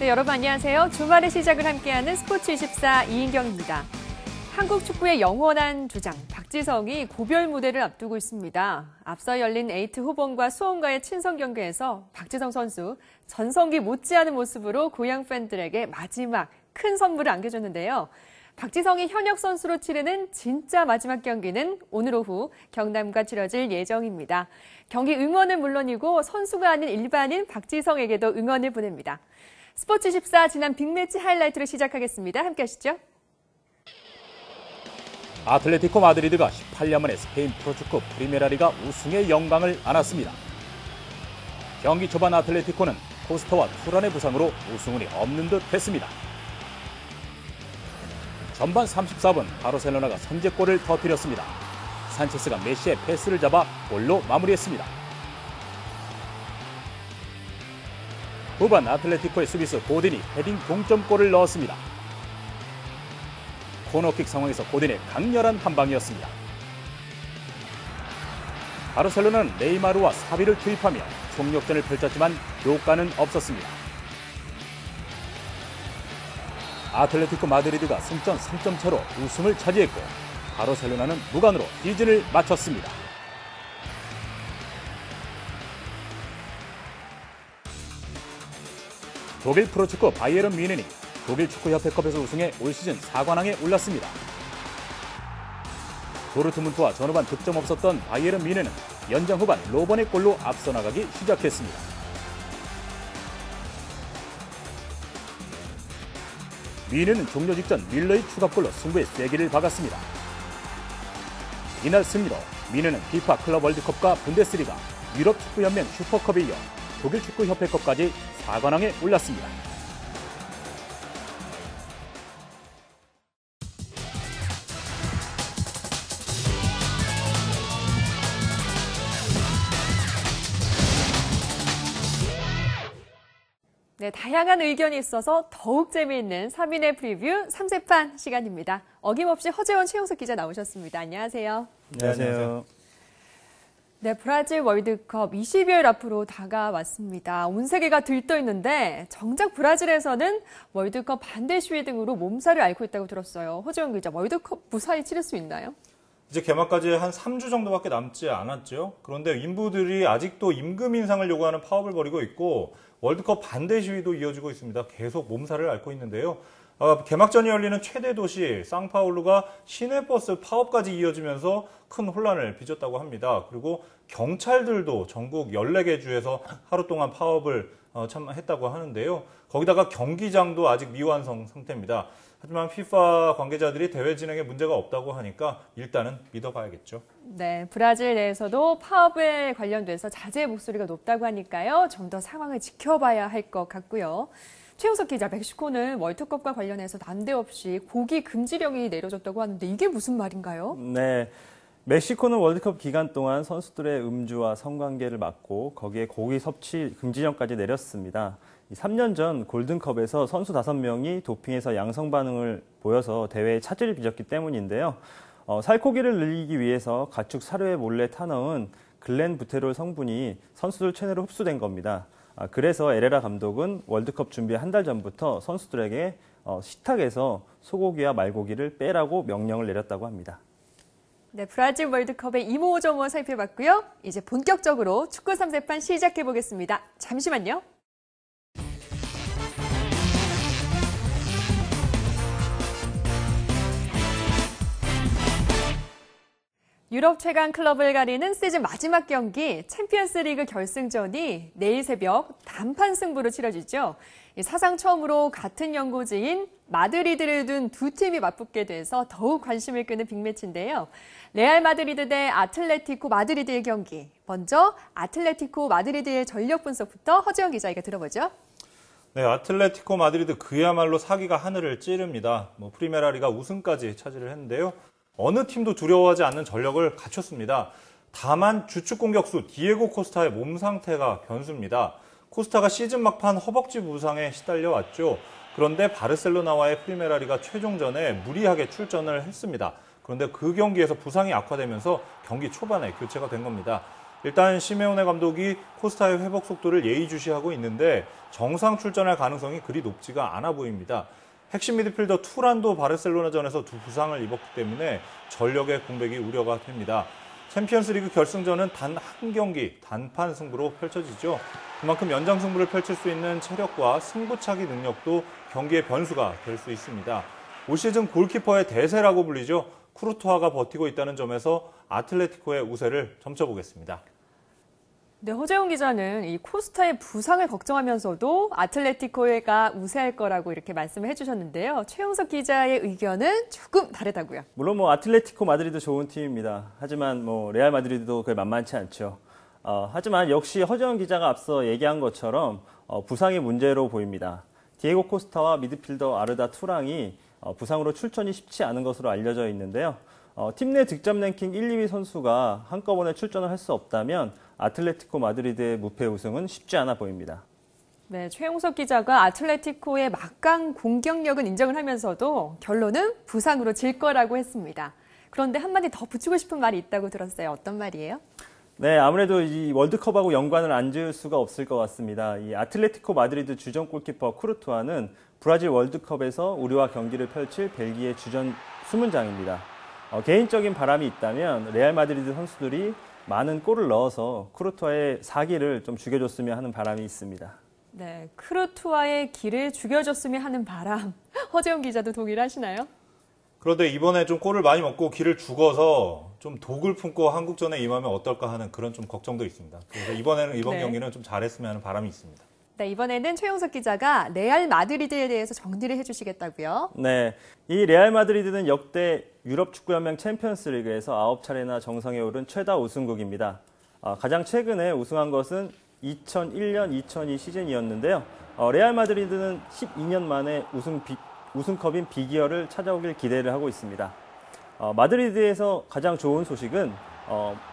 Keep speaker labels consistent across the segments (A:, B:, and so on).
A: 네, 여러분 안녕하세요. 주말의 시작을 함께하는 스포츠24 이인경입니다. 한국 축구의 영원한 주장 박지성이 고별 무대를 앞두고 있습니다. 앞서 열린 에이트 후봉과 수원과의 친선 경기에서 박지성 선수 전성기 못지않은 모습으로 고향 팬들에게 마지막 큰 선물을 안겨줬는데요. 박지성이 현역 선수로 치르는 진짜 마지막 경기는 오늘 오후 경남과 치러질 예정입니다. 경기 응원은 물론이고 선수가 아닌 일반인 박지성에게도 응원을 보냅니다. 스포츠24 지난 빅매치 하이라이트로 시작하겠습니다. 함께 하시죠.
B: 아틀레티코 마드리드가 18년 만에 스페인 프로축구 프리메라리가 우승의 영광을 안았습니다. 경기 초반 아틀레티코는 코스타와 투란의 부상으로 우승운이 없는 듯 했습니다. 전반 34분 바르셀로나가 선제골을 터뜨렸습니다. 산체스가 메시의 패스를 잡아 골로 마무리했습니다. 후반 아틀레티코의 수비수 고딘이 헤딩 동점골을 넣었습니다. 코너킥 상황에서 고딘의 강렬한 한 방이었습니다. 바르셀로나는 네이마르와 사비를 투입하며 총력전을 펼쳤지만 효과는 없었습니다. 아틀레티코 마드리드가 승점 3점 차로 우승을 차지했고 바르셀로나는 무관으로 시즌을 마쳤습니다. 독일 프로축구 바이에른 뮌헨이 독일 축구협회컵에서 우승해 올 시즌 4관왕에 올랐습니다. 도르트문트와 전후반 득점 없었던 바이에른 뮌헨은 연장 후반 로번의 골로 앞서 나가기 시작했습니다. 뮌헨은 종료 직전 밀러의 추가골로 승부에 쐐기를 박았습니다. 이날 승리로 뮌헨은 피파 클럽 월드컵과 분데스리가, 유럽 축구연맹 슈퍼컵에 이어 독일 축구협회컵까지 4관왕에 올랐습니다.
A: 네, 다양한 의견이 있어서 더욱 재미있는 3인의 프리뷰 3세판 시간입니다. 어김없이 허재원 최용석 기자 나오셨습니다. 안녕하세요.
C: 안녕하세요.
A: 네, 브라질 월드컵 20여일 앞으로 다가왔습니다. 온 세계가 들떠있는데 정작 브라질에서는 월드컵 반대 시위 등으로 몸살을 앓고 있다고 들었어요. 허재원 기자, 월드컵 무사히 치를 수 있나요?
C: 이제 개막까지 한 3주 정도밖에 남지 않았죠. 그런데 인부들이 아직도 임금 인상을 요구하는 파업을 벌이고 있고 월드컵 반대 시위도 이어지고 있습니다. 계속 몸살을 앓고 있는데요. 개막전이 열리는 최대 도시 상파울루가 시내버스 파업까지 이어지면서 큰 혼란을 빚었다고 합니다. 그리고 경찰들도 전국 14개 주에서 하루 동안 파업을 참했다고 하는데요. 거기다가 경기장도 아직 미완성 상태입니다. 하지만 FIFA 관계자들이 대회 진행에 문제가 없다고 하니까 일단은 믿어봐야겠죠.
A: 네, 브라질 내에서도 파업에 관련돼서 자제의 목소리가 높다고 하니까요. 좀 더 상황을 지켜봐야 할 것 같고요. 최용석 기자, 멕시코는 월드컵과 관련해서 난데없이 고기 금지령이 내려졌다고 하는데 이게 무슨 말인가요?
D: 네, 멕시코는 월드컵 기간 동안 선수들의 음주와 성관계를 막고 거기에 고기 섭취 금지령까지 내렸습니다. 3년 전 골든컵에서 선수 5명이 도핑해서 양성 반응을 보여서 대회에 차질을 빚었기 때문인데요. 살코기를 늘리기 위해서 가축 사료에 몰래 타넣은 글렌부테롤 성분이 선수들 체내로 흡수된 겁니다. 그래서 에레라 감독은 월드컵 준비 한 달 전부터 선수들에게 식탁에서 소고기와 말고기를 빼라고 명령을 내렸다고 합니다.
A: 네, 브라질 월드컵의 이모저모 살펴봤고요. 이제 본격적으로 축구 3세판 시작해보겠습니다. 잠시만요. 유럽 최강 클럽을 가리는 시즌 마지막 경기 챔피언스 리그 결승전이 내일 새벽 단판 승부로 치러지죠. 사상 처음으로 같은 연고지인 마드리드를 둔 두 팀이 맞붙게 돼서 더욱 관심을 끄는 빅매치인데요. 레알 마드리드 대 아틀레티코 마드리드의 경기. 먼저 아틀레티코 마드리드의 전력 분석부터 허지영 기자에게 들어보죠.
C: 네, 아틀레티코 마드리드 그야말로 사기가 하늘을 찌릅니다. 프리메라리가 우승까지 차지를 했는데요. 어느 팀도 두려워하지 않는 전력을 갖췄습니다. 다만 주축 공격수 디에고 코스타의 몸 상태가 변수입니다. 코스타가 시즌 막판 허벅지 부상에 시달려 왔죠. 그런데 바르셀로나와의 프리메라리가 최종전에 무리하게 출전을 했습니다. 그런데 그 경기에서 부상이 악화되면서 경기 초반에 교체가 된 겁니다. 일단 시메오네 감독이 코스타의 회복 속도를 예의주시하고 있는데 정상 출전할 가능성이 그리 높지가 않아 보입니다. 핵심 미드필더 투란도 바르셀로나전에서 두 부상을 입었기 때문에 전력의 공백이 우려가 됩니다. 챔피언스리그 결승전은 단 한 경기 단판 승부로 펼쳐지죠. 그만큼 연장 승부를 펼칠 수 있는 체력과 승부차기 능력도 경기의 변수가 될 수 있습니다. 올 시즌 골키퍼의 대세라고 불리죠. 쿠르투아가 버티고 있다는 점에서 아틀레티코의 우세를 점쳐보겠습니다.
A: 네, 허재훈 기자는 이 코스타의 부상을 걱정하면서도 아틀레티코가 우세할 거라고 이렇게 말씀을 해주셨는데요. 최용석 기자의 의견은 조금 다르다고요.
D: 물론 아틀레티코 마드리드 좋은 팀입니다. 하지만 레알 마드리드도 그게 만만치 않죠. 하지만 역시 허재훈 기자가 앞서 얘기한 것처럼 부상이 문제로 보입니다. 디에고 코스타와 미드필더 아르다 투랑이 부상으로 출전이 쉽지 않은 것으로 알려져 있는데요. 팀 내 득점 랭킹 1, 2위 선수가 한꺼번에 출전을 할 수 없다면 아틀레티코 마드리드의 무패 우승은 쉽지 않아 보입니다.
A: 네, 최용석 기자가 아틀레티코의 막강 공격력은 인정을 하면서도 결론은 부상으로 질 거라고 했습니다. 그런데 한마디 더 붙이고 싶은 말이 있다고 들었어요. 어떤 말이에요?
D: 네, 아무래도 이 월드컵하고 연관을 안 지을 수가 없을 것 같습니다. 이 아틀레티코 마드리드 주전 골키퍼 쿠르투아는 브라질 월드컵에서 우리와 경기를 펼칠 벨기에 주전 수문장입니다. 개인적인 바람이 있다면 레알 마드리드 선수들이 많은 골을 넣어서 쿠르투아의 사기를 좀 죽여줬으면 하는 바람이 있습니다.
A: 네, 쿠르투아의 기를 죽여줬으면 하는 바람. 허재훈 기자도 동일하시나요?
C: 그런데 이번에 좀 골을 많이 먹고 기를 죽어서 좀 독을 품고 한국전에 임하면 어떨까 하는 그런 좀 걱정도 있습니다. 그래서 이번
A: 네.
C: 경기는 좀 잘했으면 하는 바람이 있습니다.
A: 네, 이번에는 최용석 기자가 레알 마드리드에 대해서 정리를 해주시겠다고요.
D: 네, 이 레알 마드리드는 역대 유럽 축구연맹 챔피언스리그에서 9차례나 정상에 오른 최다 우승국입니다. 가장 최근에 우승한 것은 2001년, 2002 시즌이었는데요. 레알 마드리드는 12년 만에 우승컵인 비기어를 찾아오길 기대를 하고 있습니다. 마드리드에서 가장 좋은 소식은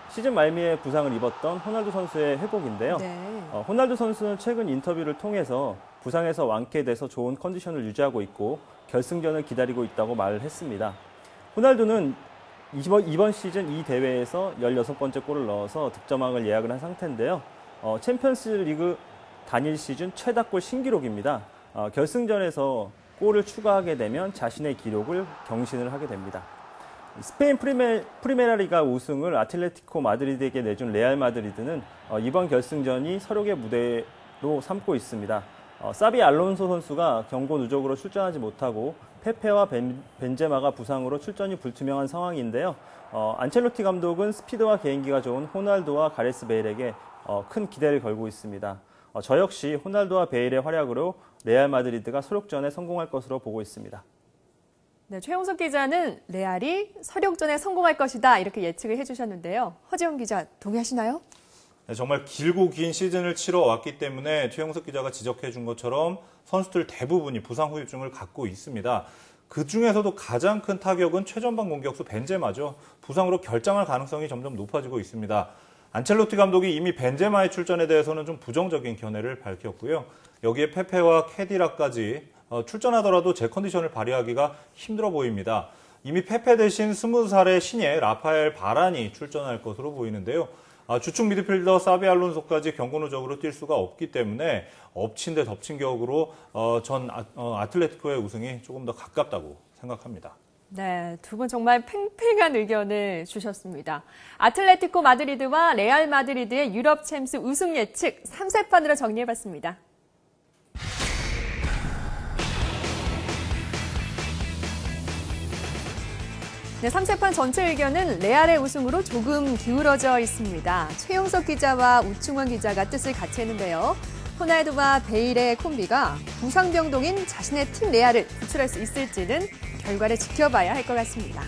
D: 시즌 말미에 부상을 입었던 호날두 선수의 회복인데요.
A: 네.
D: 호날두 선수는 최근 인터뷰를 통해서 부상에서 완쾌돼서 좋은 컨디션을 유지하고 있고 결승전을 기다리고 있다고 말을 했습니다. 호날두는 이번 시즌 이 대회에서 16번째 골을 넣어서 득점왕을 예약을 한 상태인데요. 챔피언스 리그 단일 시즌 최다골 신기록입니다. 결승전에서 골을 추가하게 되면 자신의 기록을 경신을 하게 됩니다. 스페인 프리메라리가 우승을 아틀레티코 마드리드에게 내준 레알 마드리드는 이번 결승전이 서력의 무대로 삼고 있습니다. 사비 알론소 선수가 경고 누적으로 출전하지 못하고 페페와 벤제마가 부상으로 출전이 불투명한 상황인데요. 안첼로티 감독은 스피드와 개인기가 좋은 호날두와 가레스 베일에게 큰 기대를 걸고 있습니다. 저 역시 호날두와 베일의 활약으로 레알 마드리드가 소력전에 성공할 것으로 보고 있습니다.
A: 네, 최용석 기자는 레알이 서력전에 성공할 것이다 이렇게 예측을 해주셨는데요. 허재훈 기자 동의하시나요?
C: 네, 정말 길고 긴 시즌을 치러왔기 때문에 최용석 기자가 지적해 준 것처럼 선수들 대부분이 부상 후유증을 갖고 있습니다. 그중에서도 가장 큰 타격은 최전방 공격수 벤제마죠. 부상으로 결장할 가능성이 점점 높아지고 있습니다. 안첼로티 감독이 이미 벤제마의 출전에 대해서는 좀 부정적인 견해를 밝혔고요. 여기에 페페와 캐디라까지 출전하더라도 제 컨디션을 발휘하기가 힘들어 보입니다. 이미 페페 대신 20살의 신예 라파엘 바란이 출전할 것으로 보이는데요. 주축 미드필더 사비 알론소까지 경고 누적으로 뛸 수가 없기 때문에 엎친 데 덮친 격으로 아틀레티코의 우승이 조금 더 가깝다고 생각합니다.
A: 네, 두 분 정말 팽팽한 의견을 주셨습니다. 아틀레티코 마드리드와 레알 마드리드의 유럽 챔스 우승 예측 3세판으로 정리해봤습니다. 네, 3세판 전체 의견은 레알의 우승으로 조금 기울어져 있습니다. 최용석 기자와 우충원 기자가 뜻을 같이 했는데요. 호날두와 베일의 콤비가 부상병동인 자신의 팀 레알을 구출할 수 있을지는 결과를 지켜봐야 할 것 같습니다.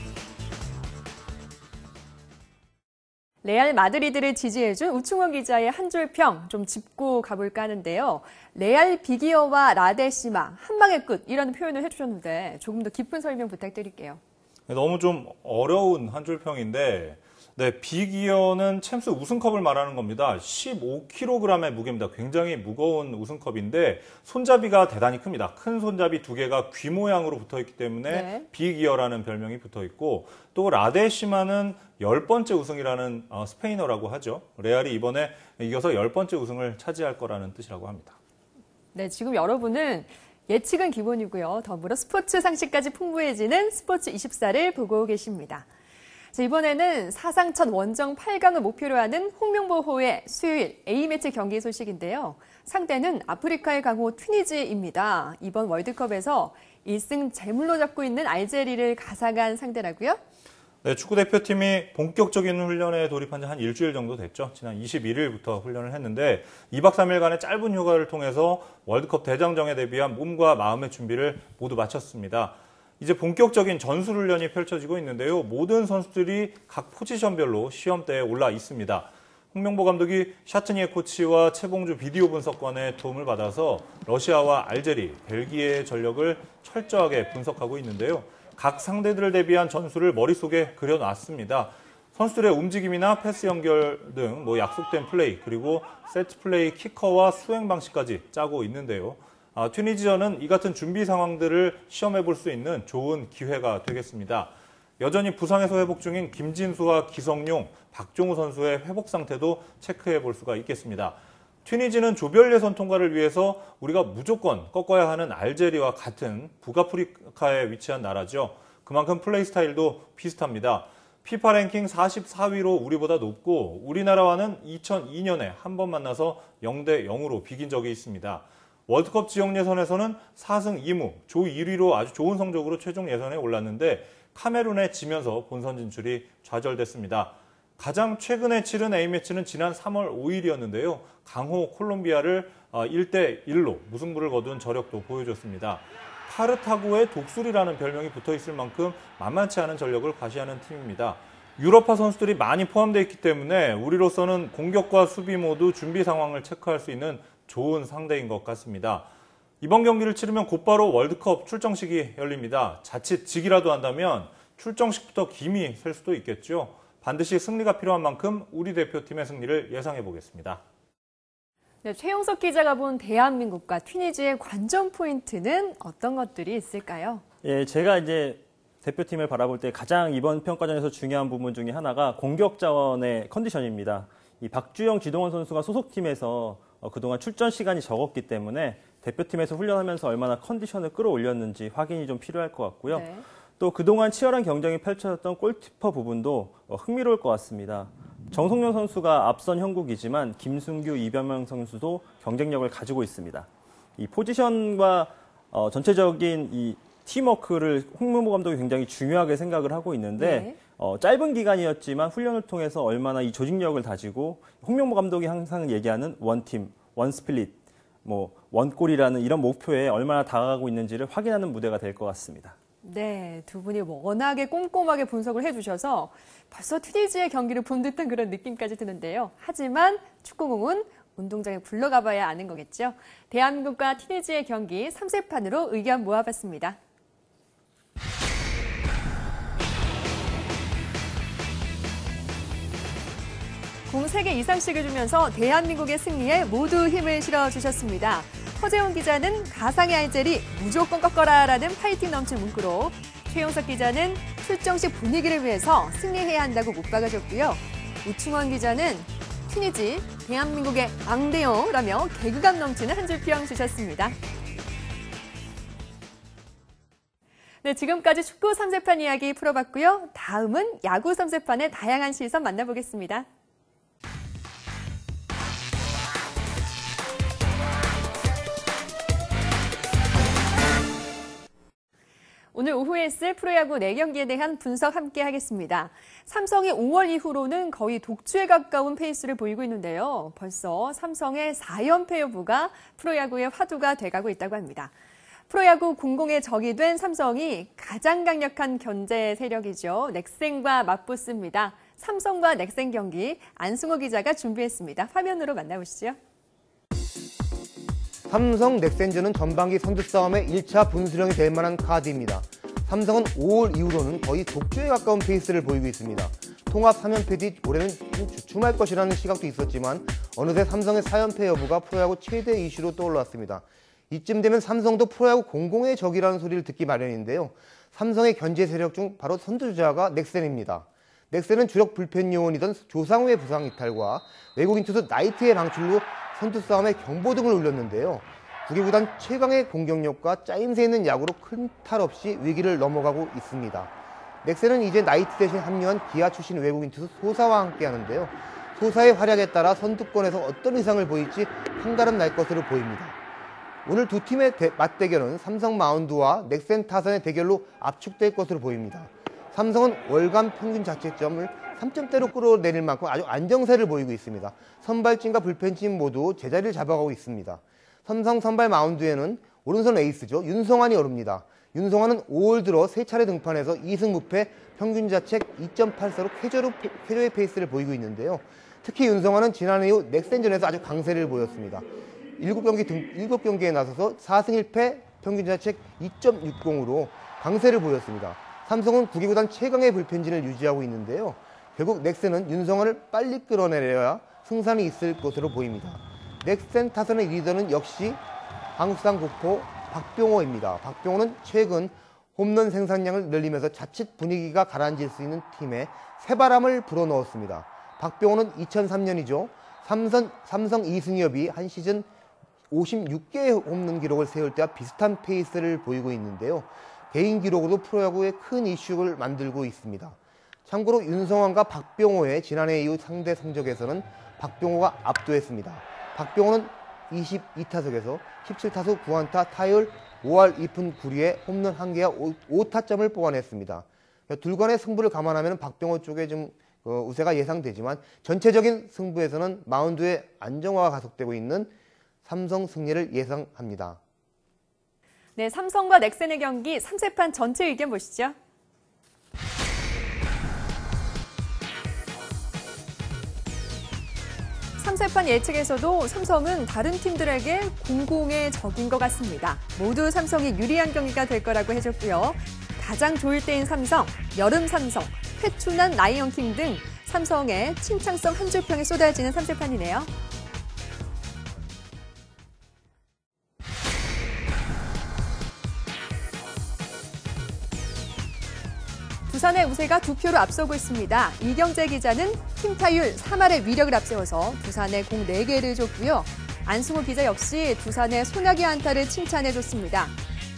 A: 레알 마드리드를 지지해준 우충원 기자의 한 줄 평 좀 짚고 가볼까 하는데요. 레알 비기어와 라데시마, 한 방의 끝 이라는 표현을 해주셨는데 조금 더 깊은 설명 부탁드릴게요.
C: 너무 좀 어려운 한 줄 평인데 네, 빅이어는 챔스 우승컵을 말하는 겁니다. 15kg의 무게입니다. 굉장히 무거운 우승컵인데 손잡이가 대단히 큽니다. 큰 손잡이 2개가 귀 모양으로 붙어있기 때문에
A: 네.
C: 빅이어라는 별명이 붙어있고 또 라데시마는 10번째 우승이라는 스페인어라고 하죠. 레알이 이번에 이겨서 10번째 우승을 차지할 거라는 뜻이라고 합니다.
A: 네, 지금 여러분은 예측은 기본이고요. 더불어 스포츠 상식까지 풍부해지는 스포츠 24를 보고 계십니다. 자, 이번에는 사상 첫 원정 8강을 목표로 하는 홍명보호의 수요일 A매치 경기 소식인데요. 상대는 아프리카의 강호 튀니지입니다. 이번 월드컵에서 1승 제물로 잡고 있는 알제리를 가상한 상대라고요?
C: 네, 축구대표팀이 본격적인 훈련에 돌입한 지 한 일주일 정도 됐죠. 지난 21일부터 훈련을 했는데 2박 3일간의 짧은 휴가를 통해서 월드컵 대장정에 대비한 몸과 마음의 준비를 모두 마쳤습니다. 이제 본격적인 전술훈련이 펼쳐지고 있는데요. 모든 선수들이 각 포지션별로 시험대에 올라 있습니다. 홍명보 감독이 샤트니에 코치와 최봉주 비디오 분석관의 도움을 받아서 러시아와 알제리, 벨기에의 전력을 철저하게 분석하고 있는데요. 각 상대들을 대비한 전술을 머릿속에 그려놨습니다. 선수들의 움직임이나 패스 연결 등 약속된 플레이, 그리고 세트 플레이, 키커와 수행 방식까지 짜고 있는데요. 튀니지전은 이 같은 준비 상황들을 시험해 볼 수 있는 좋은 기회가 되겠습니다. 여전히 부상에서 회복 중인 김진수와 기성용, 박종우 선수의 회복 상태도 체크해 볼 수가 있겠습니다. 튀니지는 조별 예선 통과를 위해서 우리가 무조건 꺾어야 하는 알제리와 같은 북아프리카에 위치한 나라죠. 그만큼 플레이 스타일도 비슷합니다. 피파 랭킹 44위로 우리보다 높고 우리나라와는 2002년에 한 번 만나서 0대 0으로 비긴 적이 있습니다. 월드컵 지역 예선에서는 4승 2무, 조 1위로 아주 좋은 성적으로 최종 예선에 올랐는데 카메룬에 지면서 본선 진출이 좌절됐습니다. 가장 최근에 치른 A매치는 지난 3월 5일이었는데요. 강호 콜롬비아를 1대 1로 무승부를 거둔 저력도 보여줬습니다. 카르타고의 독수리라는 별명이 붙어있을 만큼 만만치 않은 전력을 과시하는 팀입니다. 유럽파 선수들이 많이 포함되어 있기 때문에 우리로서는 공격과 수비 모두 준비 상황을 체크할 수 있는 좋은 상대인 것 같습니다. 이번 경기를 치르면 곧바로 월드컵 출정식이 열립니다. 자칫 지기라도 한다면 출정식부터 김이 셀 수도 있겠죠. 반드시 승리가 필요한 만큼 우리 대표팀의 승리를 예상해 보겠습니다.
A: 네, 최용석 기자가 본 대한민국과 튀니지의 관전 포인트는 어떤 것들이 있을까요?
D: 예, 제가 이제 대표팀을 바라볼 때 가장 이번 평가전에서 중요한 부분 중에 하나가 공격 자원의 컨디션입니다. 이 박주영, 지동원 선수가 소속팀에서 그동안 출전 시간이 적었기 때문에 대표팀에서 훈련하면서 얼마나 컨디션을 끌어올렸는지 확인이 좀 필요할 것 같고요.
A: 네.
D: 또 그동안 치열한 경쟁이 펼쳐졌던 골키퍼 부분도 흥미로울 것 같습니다. 정성용 선수가 앞선 형국이지만 김순규, 이병명 선수도 경쟁력을 가지고 있습니다. 이 포지션과 전체적인 이 팀워크를 홍명보 감독이 굉장히 중요하게 생각을 하고 있는데 짧은 기간이었지만 훈련을 통해서 얼마나 이 조직력을 다지고 홍명보 감독이 항상 얘기하는 원팀, 원스플릿, 원골이라는 이런 목표에 얼마나 다가가고 있는지를 확인하는 무대가 될 것 같습니다.
A: 네, 두 분이 워낙에 꼼꼼하게 분석을 해주셔서 벌써 튀니지의 경기를 본 듯한 그런 느낌까지 드는데요. 하지만 축구공은 운동장에 굴러가 봐야 아는 거겠죠. 대한민국과 튀니지의 경기 3세판으로 의견 모아봤습니다. 공 3개 이상씩을 주면서 대한민국의 승리에 모두 힘을 실어주셨습니다. 허재훈 기자는 가상의 알제리 무조건 꺾어라라는 파이팅 넘친 문구로, 최용석 기자는 출정식 분위기를 위해서 승리해야 한다고 못 박아줬고요. 우충원 기자는 튀니지 대한민국의 앙대요라며 개그감 넘치는 한 줄 평 주셨습니다. 네, 지금까지 축구 3세판 이야기 풀어봤고요. 다음은 야구 3세판의 다양한 시선 만나보겠습니다. 오늘 오후에 있을 프로야구 4경기에 대한 분석 함께 하겠습니다. 삼성이 5월 이후로는 거의 독주에 가까운 페이스를 보이고 있는데요. 벌써 삼성의 4연패 여부가 프로야구의 화두가 돼가고 있다고 합니다. 프로야구 공공의 적이 된 삼성이 가장 강력한 견제 세력이죠. 넥센과 맞붙습니다. 삼성과 넥센 경기 안승호 기자가 준비했습니다. 화면으로 만나보시죠.
E: 삼성 넥센전은 전반기 선두 싸움의 1차 분수령이 될 만한 카드입니다. 삼성은 5월 이후로는 거의 독주에 가까운 페이스를 보이고 있습니다. 통합 3연패 뒤 올해는 주춤할 것이라는 시각도 있었지만 어느새 삼성의 4연패 여부가 프로야구 최대 이슈로 떠올랐습니다. 이쯤 되면 삼성도 프로야구 공공의 적이라는 소리를 듣기 마련인데요. 삼성의 견제 세력 중 바로 선두주자가 넥센입니다. 넥센은 주력 불펜 요원이던 조상우의 부상 이탈과 외국인 투수 나이트의 방출로 선두 싸움에 경보등을 울렸는데요. 두 개 구단 최강의 공격력과 짜임새 있는 야구로 큰 탈 없이 위기를 넘어가고 있습니다. 넥센은 이제 나이트 대신 합류한 기아 출신 외국인 투수 소사와 함께 하는데요. 소사의 활약에 따라 선두권에서 어떤 의상을 보일지 한가름 날 것으로 보입니다. 오늘 두 팀의 맞대결은 삼성 마운드와 넥센 타선의 대결로 압축될 것으로 보입니다. 삼성은 월간 평균 자책점을 3점대로 끌어내릴 만큼 아주 안정세를 보이고 있습니다. 선발진과 불펜진 모두 제자리를 잡아가고 있습니다. 삼성 선발 마운드에는 오른손 에이스죠. 윤성환이 오릅니다. 윤성환은 5월 들어 3차례 등판해서 2승 무패, 평균 자책 2.84로 쾌조의 페이스를 보이고 있는데요. 특히 윤성환은 지난해 이후 넥센전에서 아주 강세를 보였습니다. 7경기에 나서서 4승 1패, 평균 자책 2.60으로 강세를 보였습니다. 삼성은 9개 구단 최강의 불펜진을 유지하고 있는데요. 결국 넥센은 윤성환을 빨리 끌어내려야 승산이 있을 것으로 보입니다. 넥센 타선의 리더는 역시 한국산 국포 박병호입니다. 박병호는 최근 홈런 생산량을 늘리면서 자칫 분위기가 가라앉을 수 있는 팀에 새바람을 불어넣었습니다. 박병호는 2003년이죠. 삼성 이승엽이 한 시즌 56개의 홈런 기록을 세울 때와 비슷한 페이스를 보이고 있는데요. 개인 기록으로 프로야구에 큰 이슈를 만들고 있습니다. 참고로 윤성환과 박병호의 지난해 이후 상대 성적에서는 박병호가 압도했습니다. 박병호는 22타석에서 17타수 9안타 타율 5할 2푼 9리에 홈런 1개와 5타점을 뽑아냈습니다. 둘 간의 승부를 감안하면 박병호 쪽에 좀 우세가 예상되지만 전체적인 승부에서는 마운드의 안정화가 가속되고 있는 삼성 승리를 예상합니다.
A: 네, 삼성과 넥센의 경기 3세판 전체 의견 보시죠. 삼세판 예측에서도 삼성은 다른 팀들에게 공공의 적인 것 같습니다. 모두 삼성이 유리한 경기가 될 거라고 해줬고요. 가장 좋을 때인 삼성, 여름 삼성, 회춘한 라이언킹 등 삼성의 칭찬성 한 줄평이 쏟아지는 삼세판이네요. 두산의 우세가 2표로 앞서고 있습니다. 이경재 기자는 팀 타율 3할의 위력을 앞세워서 두산에 공 4개를 줬고요. 안승호 기자 역시 두산의 소나기 안타를 칭찬해줬습니다.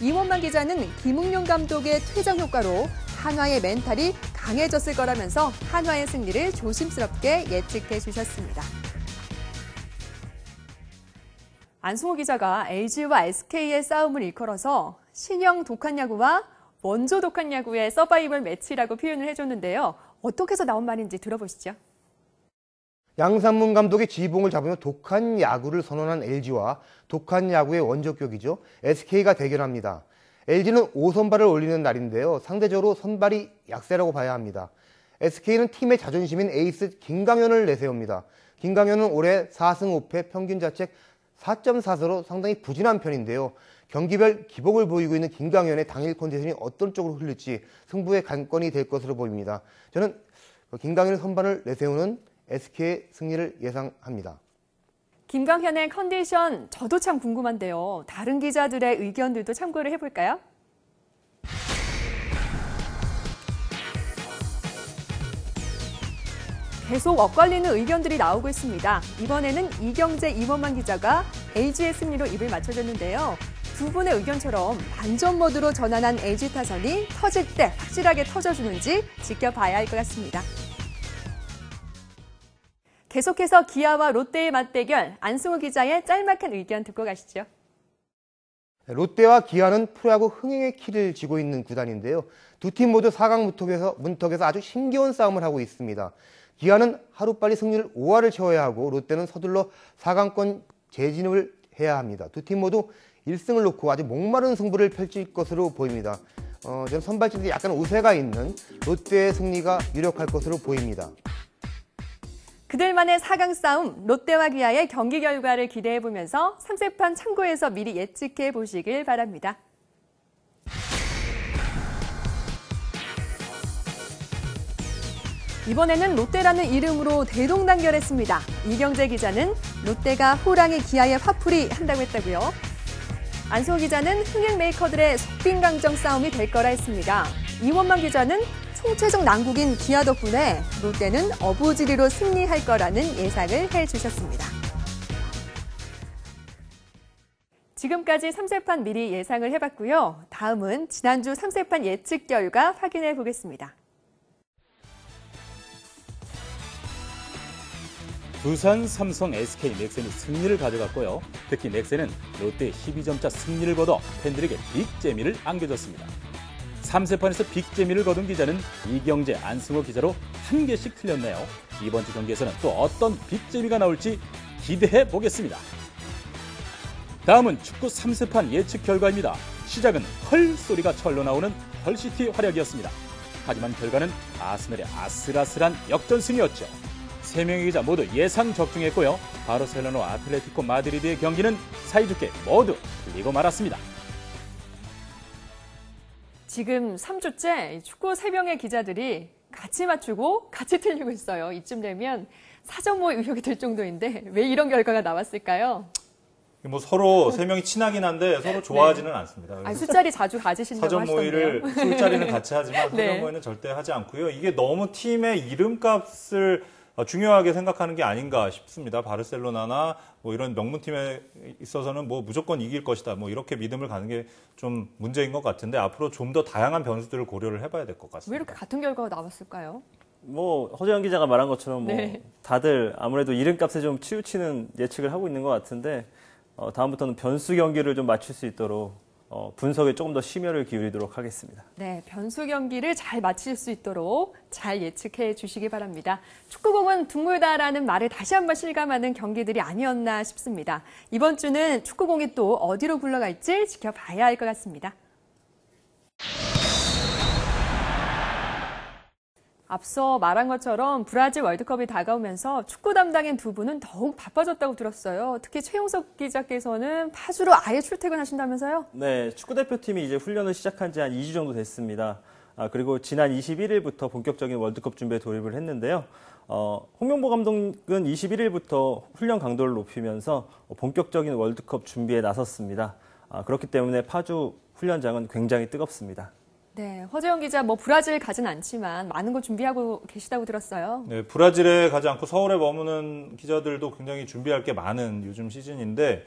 A: 이원만 기자는 김웅룡 감독의 퇴장 효과로 한화의 멘탈이 강해졌을 거라면서 한화의 승리를 조심스럽게 예측해 주셨습니다. 안승호 기자가 LG와 SK의 싸움을 일컬어서 신형 독한 야구와 원조 독한 야구의 서바이벌 매치라고 표현을 해줬는데요. 어떻게 해서 나온 말인지 들어보시죠.
E: 양산문 감독의 지봉을 잡으며 독한 야구를 선언한 LG와 독한 야구의 원조격이죠. SK가 대결합니다. LG는 5선발을 올리는 날인데요. 상대적으로 선발이 약세라고 봐야 합니다. SK는 팀의 자존심인 에이스 김강현을 내세웁니다. 김강현은 올해 4승 5패 평균 자책 4.44로 상당히 부진한 편인데요. 경기별 기복을 보이고 있는 김강현의 당일 컨디션이 어떤 쪽으로 흐를지 승부의 관건이 될 것으로 보입니다. 저는 김강현의 선발을 내세우는 SK의 승리를 예상합니다.
A: 김강현의 컨디션 저도 참 궁금한데요. 다른 기자들의 의견들도 참고를 해볼까요? 계속 엇갈리는 의견들이 나오고 있습니다. 이번에는 이경재, 이원만 기자가 LG의 승리로 입을 맞춰줬는데요. 두 분의 의견처럼 반전 모드로 전환한 LG 타선이 터질 때 확실하게 터져주는지 지켜봐야 할 것 같습니다. 계속해서 기아와 롯데의 맞대결, 안승호 기자의 짤막한 의견 듣고 가시죠.
E: 롯데와 기아는 프로야구 흥행의 키를 쥐고 있는 구단인데요. 두 팀 모두 4강 문턱에서 아주 힘겨운 싸움을 하고 있습니다. 기아는 하루빨리 승리를 5할을 채워야 하고 롯데는 서둘러 4강권 재진입을 해야 합니다. 두 팀 모두 1승을 놓고 아주 목마른 승부를 펼칠 것으로 보입니다. 저는 선발진들이 약간 우세가 있는 롯데의 승리가 유력할 것으로 보입니다.
A: 그들만의 4강 싸움, 롯데와 기아의 경기 결과를 기대해보면서 3세판 참고해서 미리 예측해 보시길 바랍니다. 이번에는 롯데라는 이름으로 대동단결했습니다. 이경재 기자는 롯데가 호랑이 기아에 화풀이 한다고 했다고요. 안수호 기자는 흥행 메이커들의 속빈강정 싸움이 될 거라 했습니다. 이원만 기자는 총체적 난국인 기아 덕분에 롯데는 어부지리로 승리할 거라는 예상을 해주셨습니다. 지금까지 3세판 미리 예상을 해봤고요. 다음은 지난주 3세판 예측 결과 확인해 보겠습니다.
B: 두산, 삼성, SK, 넥센이 승리를 가져갔고요. 특히 넥센은 롯데의 12점차 승리를 거둬 팬들에게 빅재미를 안겨줬습니다. 3세판에서 빅재미를 거둔 기자는 이경재, 안승호 기자로 한 개씩 틀렸네요. 이번 주 경기에서는 또 어떤 빅재미가 나올지 기대해 보겠습니다. 다음은 축구 3세판 예측 결과입니다. 시작은 헐 소리가 절로 나오는 헐시티 활약이었습니다. 하지만 결과는 아스널의 아슬아슬한 역전승이었죠. 3명의 기자 모두 예상 적중했고요. 바르셀로나와 아틀레티코 마드리드의 경기는 사이좋게 모두 틀리고 말았습니다.
A: 지금 3주째 축구 3명의 기자들이 같이 맞추고 같이 틀리고 있어요. 이쯤 되면 사전모의 의혹이 들 정도인데 왜 이런 결과가 나왔을까요?
C: 뭐 서로 3명이 친하긴 한데 서로 좋아하지는 않습니다.
A: 아니, 술자리 자주 가지신다고
C: 사전 모의를
A: 하시던데요.
C: 술자리는 같이 하지만
A: 네.
C: 사전 모의는 절대 하지 않고요. 이게 너무 팀의 이름값을 중요하게 생각하는 게 아닌가 싶습니다. 바르셀로나나 뭐 이런 명문팀에 있어서는 뭐 무조건 이길 것이다. 뭐 이렇게 믿음을 가는 게 좀 문제인 것 같은데 앞으로 좀 더 다양한 변수들을 고려를 해봐야 될 것 같습니다.
A: 왜 이렇게 같은 결과가 나왔을까요?
D: 뭐 허재영 기자가 말한 것처럼 뭐
A: 네.
D: 다들 아무래도 이름값에 좀 치우치는 예측을 하고 있는 것 같은데 다음부터는 변수 경기를 좀 맞출 수 있도록 분석에 조금 더 심혈을 기울이도록 하겠습니다.
A: 네, 변수 경기를 잘 마칠 수 있도록 잘 예측해 주시기 바랍니다. 축구공은 둥글다라는 말을 다시 한번 실감하는 경기들이 아니었나 싶습니다. 이번 주는 축구공이 또 어디로 굴러갈지 지켜봐야 할 것 같습니다. 앞서 말한 것처럼 브라질 월드컵이 다가오면서 축구 담당인 두 분은 더욱 바빠졌다고 들었어요. 특히 최용석 기자께서는 파주로 아예 출퇴근하신다면서요?
D: 네, 축구대표팀이 이제 훈련을 시작한 지 한 2주 정도 됐습니다. 그리고 지난 21일부터 본격적인 월드컵 준비에 돌입을 했는데요. 홍명보 감독은 21일부터 훈련 강도를 높이면서 본격적인 월드컵 준비에 나섰습니다. 그렇기 때문에 파주 훈련장은 굉장히 뜨겁습니다.
A: 네, 허재영 기자 브라질 가진 않지만 많은 걸 준비하고 계시다고 들었어요.
C: 네, 브라질에 가지 않고 서울에 머무는 기자들도 굉장히 준비할 게 많은 요즘 시즌인데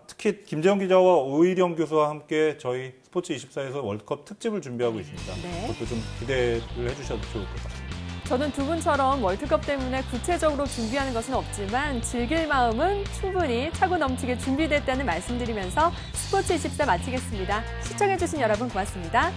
C: 특히 김재영 기자와 오일영 교수와 함께 저희 스포츠24에서 월드컵 특집을 준비하고 있습니다.
A: 네.
C: 그것도 좀 기대를 해주셔도 좋을 것 같습니다.
A: 저는 두 분처럼 월드컵 때문에 구체적으로 준비하는 것은 없지만 즐길 마음은 충분히 차고 넘치게 준비됐다는 말씀드리면서 스포츠24 마치겠습니다. 시청해주신 여러분 고맙습니다.